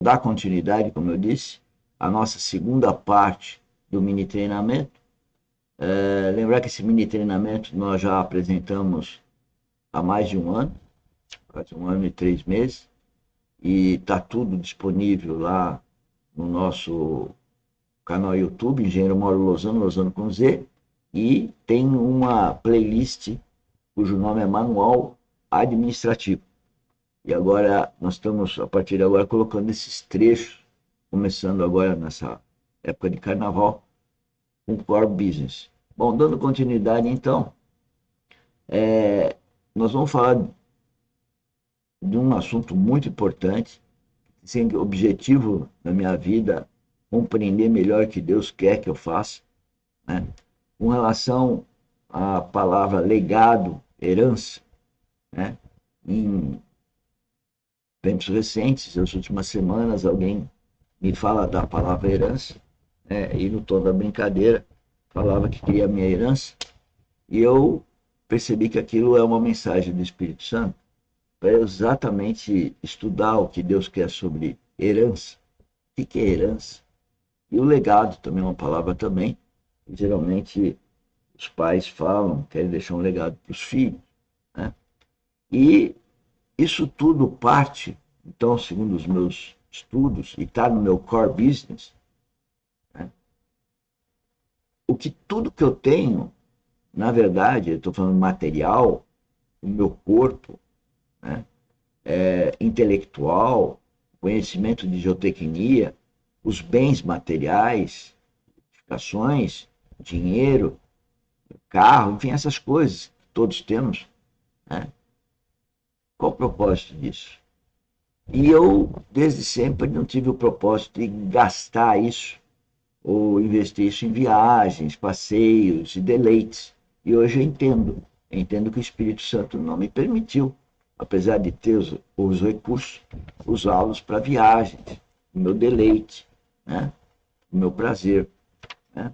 dar continuidade, como eu disse, à nossa segunda parte do mini treinamento. Lembrar que esse mini treinamento nós já apresentamos há mais de um ano, quase um ano e 3 meses, e está tudo disponível lá no nosso canal YouTube, Engenheiro Mauro Lozano, Lozano com Z, e tem uma playlist cujo nome é Manual Administrativo. E agora nós estamos, a partir de agora, colocando esses trechos, começando agora nessa época de carnaval, com Core Business. Bom, dando continuidade então, nós vamos falar de um assunto muito importante, sem objetivo na minha vida, compreender melhor o que Deus quer que eu faça, né? Com relação à palavra legado, herança, né? Em tempos recentes, nas últimas semanas, alguém me fala da palavra herança, né? E no tom da brincadeira, falava que queria a minha herança, e eu percebi que aquilo é uma mensagem do Espírito Santo para exatamente estudar o que Deus quer sobre herança. O que é herança? E o legado também é uma palavra também, que geralmente os pais falam, querem deixar um legado para os filhos, né? E isso tudo parte, então, segundo os meus estudos, e está no meu core business, né? Tudo que eu tenho, na verdade, eu estou falando material, o meu corpo, né? Intelectual, conhecimento de geotecnia, os bens materiais, edificações, dinheiro, carro, enfim, essas coisas que todos temos, né? Qual o propósito disso? E eu, desde sempre, não tive o propósito de gastar isso ou investir isso em viagens, passeios e deleites. E hoje eu entendo que o Espírito Santo não me permitiu, apesar de ter os recursos, usá-los para viagens, o meu deleite, né? O meu prazer, né?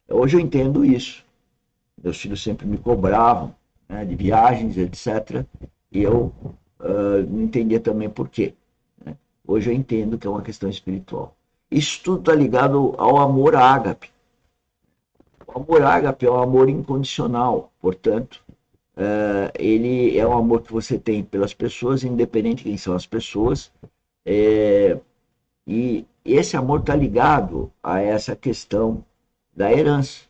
Hoje eu entendo isso. Meus filhos sempre me cobravam, né, de viagens, etc. E eu não entendia também por quê, né? Hoje eu entendo que é uma questão espiritual. Isso tudo está ligado ao amor ágape. O amor ágape é um amor incondicional, portanto, ele é um amor que você tem pelas pessoas, independente de quem são as pessoas, e esse amor está ligado a essa questão da herança,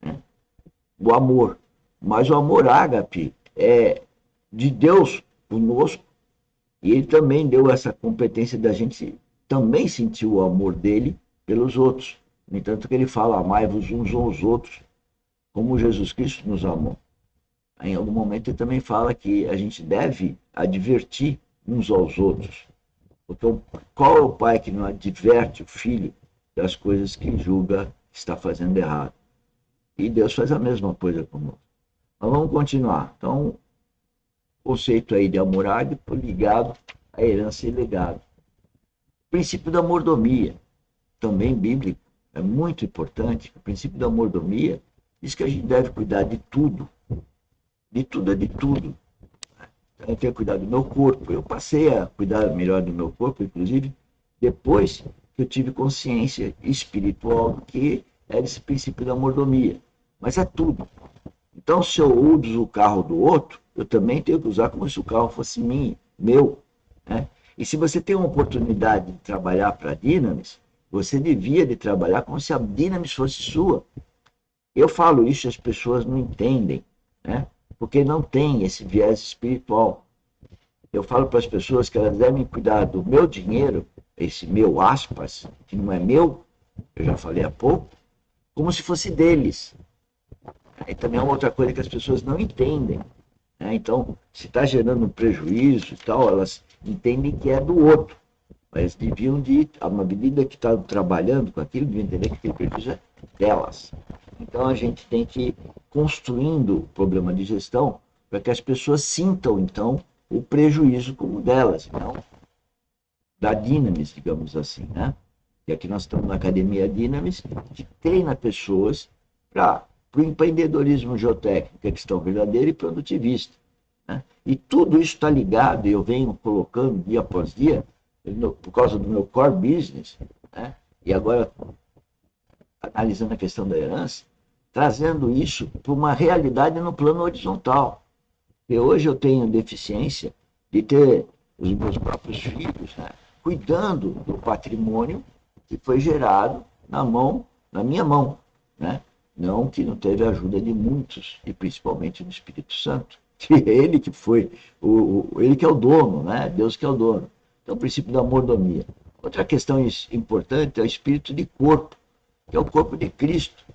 né? O amor. Mas o amor ágape é de Deus conosco, e ele também deu essa competência da gente também sentir o amor dele pelos outros. No entanto, que ele fala, amai-vos uns aos outros, como Jesus Cristo nos amou. Em algum momento ele também fala que a gente deve advertir uns aos outros. Porque qual é o pai que não adverte o filho das coisas que julga que está fazendo errado? E Deus faz a mesma coisa conosco. Mas vamos continuar. Então, o conceito aí de amor ágape ligado à herança e legado. O princípio da mordomia, também bíblico, é muito importante. O princípio da mordomia diz que a gente deve cuidar de tudo. De tudo é de tudo. Eu tenho que cuidar do meu corpo. Eu passei a cuidar melhor do meu corpo, inclusive, depois que eu tive consciência espiritual que era esse princípio da mordomia. Mas é tudo. Então, se eu uso o carro do outro, eu também tenho que usar como se o carro fosse meu, né? E se você tem uma oportunidade de trabalhar para a Dynamis, você devia de trabalhar como se a Dynamis fosse sua. Eu falo isso e as pessoas não entendem, né? Porque não tem esse viés espiritual. Eu falo para as pessoas que elas devem cuidar do meu dinheiro, esse meu aspas, que não é meu, eu já falei há pouco, como se fosse deles. E também é uma outra coisa que as pessoas não entendem, né? Então, se está gerando um prejuízo e tal, elas entendem que é do outro. Mas deviam de, à medida que estão trabalhando com aquilo, deviam entender que aquele prejuízo é delas. Então, a gente tem que ir construindo o problema de gestão para que as pessoas sintam, então, o prejuízo como delas, não da Dynamis, digamos assim, né? E aqui nós estamos na Academia Dynamis, que treina pessoas para o empreendedorismo geotécnico, que é questão verdadeira e produtivista, né? E tudo isso está ligado, e eu venho colocando dia após dia, por causa do meu core business, né? E agora, analisando a questão da herança, trazendo isso para uma realidade no plano horizontal. E hoje eu tenho deficiência de ter os meus próprios filhos, né, cuidando do patrimônio que foi gerado na minha mão, né? Não que não teve a ajuda de muitos, e principalmente do Espírito Santo, que é ele que foi, ele que é o dono, né? Deus que é o dono. Então, o princípio da mordomia. Outra questão importante é o espírito de corpo, que é o corpo de Cristo.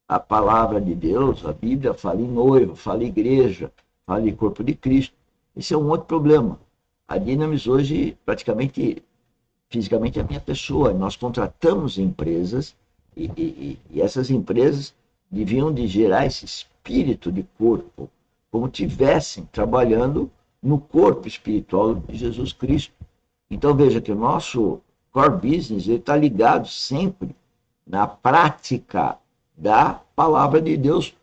A palavra de Deus, a Bíblia, fala em noivo, fala em igreja, fala em corpo de Cristo. Esse é um outro problema. A Dynamis hoje, praticamente, fisicamente, é a minha pessoa. Nós contratamos empresas e essas empresas deviam de gerar esse espírito de corpo, como tivessem trabalhando no corpo espiritual de Jesus Cristo. Então veja que o nosso core business está ligado sempre na prática da palavra de Deus,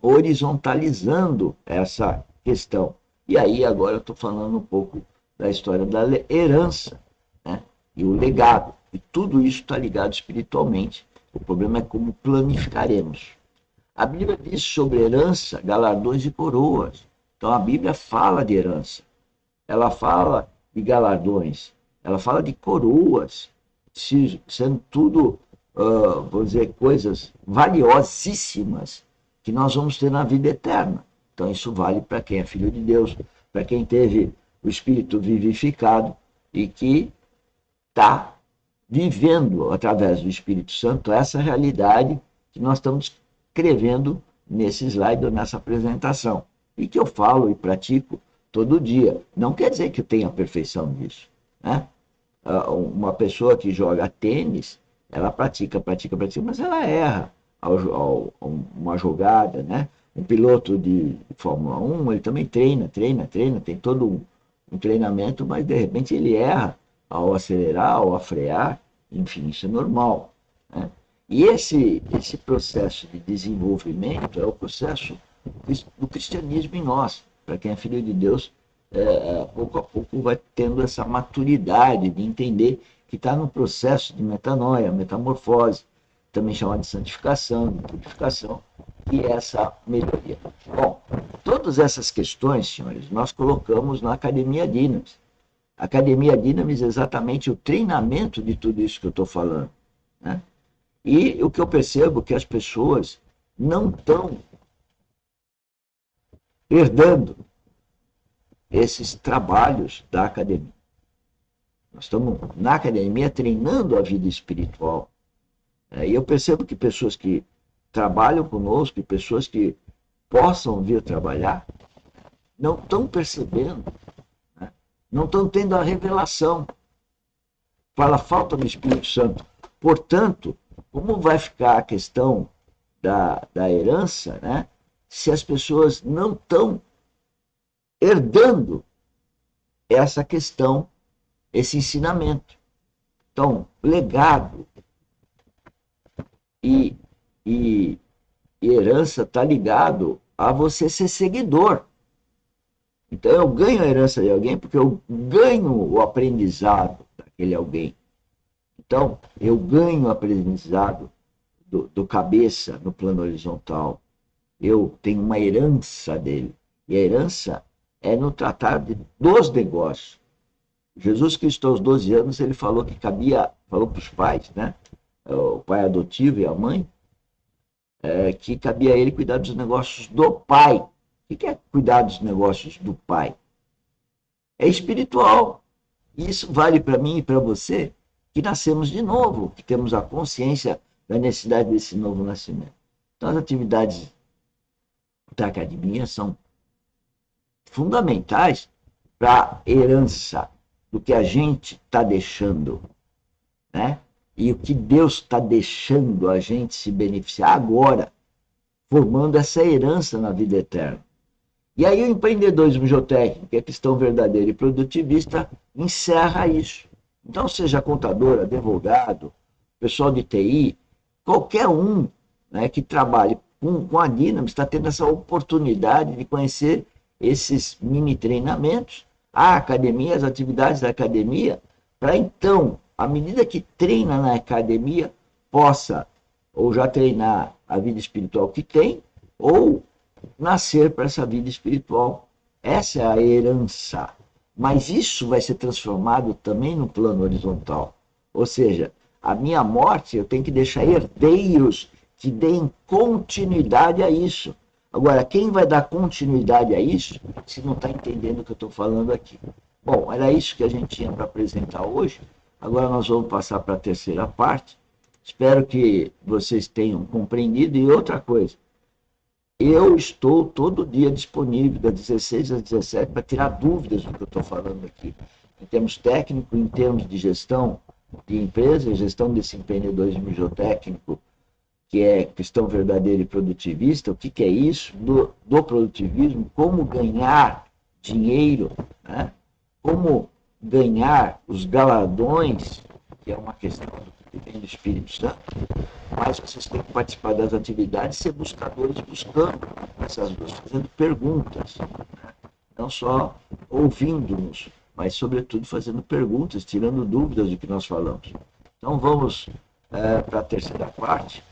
horizontalizando essa questão. E aí agora eu estou falando um pouco da história da herança, né? E o legado. E tudo isso está ligado espiritualmente. O problema é como planificaremos. A Bíblia diz sobre herança, galardões e coroas. Então a Bíblia fala de herança. Ela fala de galardões. Ela fala de coroas, sendo tudo, vou dizer, coisas valiosíssimas que nós vamos ter na vida eterna. Então isso vale para quem é filho de Deus, para quem teve o Espírito vivificado e que está vivendo, através do Espírito Santo, essa realidade que nós estamos escrevendo nesse slide ou nessa apresentação. E que eu falo e pratico todo dia. Não quer dizer que eu tenha a perfeição disso, né? Uma pessoa que joga tênis, ela pratica, mas ela erra uma jogada, né? Um piloto de Fórmula 1, ele também treina, tem todo um treinamento, mas de repente ele erra ao acelerar, ao frear, enfim, isso é normal, né? E esse processo de desenvolvimento é o processo do cristianismo em nós. Para quem é filho de Deus, pouco a pouco vai tendo essa maturidade de entender que está no processo de metanoia, metamorfose, também chamado de santificação, de purificação, e essa melhoria. Bom, todas essas questões, senhores, nós colocamos na Academia Dynamis. A Academia Dynamis é exatamente o treinamento de tudo isso que eu estou falando, né? E o que eu percebo é que as pessoas não estão herdando esses trabalhos da academia. Nós estamos na academia treinando a vida espiritual. E eu percebo que pessoas que trabalham conosco, e pessoas que possam vir trabalhar, não estão percebendo, né? Não estão tendo a revelação pela falta do Espírito Santo. Portanto, como vai ficar a questão da herança, né? Se as pessoas não estão herdando essa questão, esse ensinamento. Então, legado e herança está ligado a você ser seguidor. Então, eu ganho a herança de alguém porque eu ganho o aprendizado daquele alguém. Então, eu ganho o aprendizado do cabeça no plano horizontal. Eu tenho uma herança dele. E a herança é no tratar dos negócios. Jesus Cristo, aos 12 anos, ele falou que falou para os pais, né? O pai adotivo e a mãe, que cabia a ele cuidar dos negócios do pai. O que é cuidar dos negócios do pai? É espiritual. E isso vale para mim e para você, que nascemos de novo, que temos a consciência da necessidade desse novo nascimento. Então, as atividades da academia são fundamentais para a herança do que a gente está deixando, né? E o que Deus está deixando a gente se beneficiar agora, formando essa herança na vida eterna. E aí o empreendedorismo geotécnico, que é questão verdadeira e produtivista, encerra isso. Então, seja contador, advogado, pessoal de TI, qualquer um, né, que trabalhe com a Dynamis está tendo essa oportunidade de conhecer esses mini treinamentos, a academia, as atividades da academia, para então, à medida que treina na academia, possa ou já treinar a vida espiritual que tem, ou nascer para essa vida espiritual. Essa é a herança. Mas isso vai ser transformado também no plano horizontal. Ou seja, a minha morte, eu tenho que deixar herdeiros que deem continuidade a isso. Agora, quem vai dar continuidade a isso se não está entendendo o que eu estou falando aqui? Bom, era isso que a gente tinha para apresentar hoje. Agora nós vamos passar para a terceira parte. Espero que vocês tenham compreendido. E outra coisa, eu estou todo dia disponível, das 16 às 17, para tirar dúvidas do que eu estou falando aqui. Em termos técnicos, em termos de gestão de empresa, gestão de desempenho 2000 geotécnico, que é questão verdadeira e produtivista, o que é isso, do produtivismo, como ganhar dinheiro, né? Como ganhar os galardões, que é uma questão que vem do Espírito Santo, mas vocês têm que participar das atividades, ser buscadores buscando essas duas, fazendo perguntas, né? Não só ouvindo-nos, mas sobretudo fazendo perguntas, tirando dúvidas do que nós falamos. Então vamos para a terceira parte.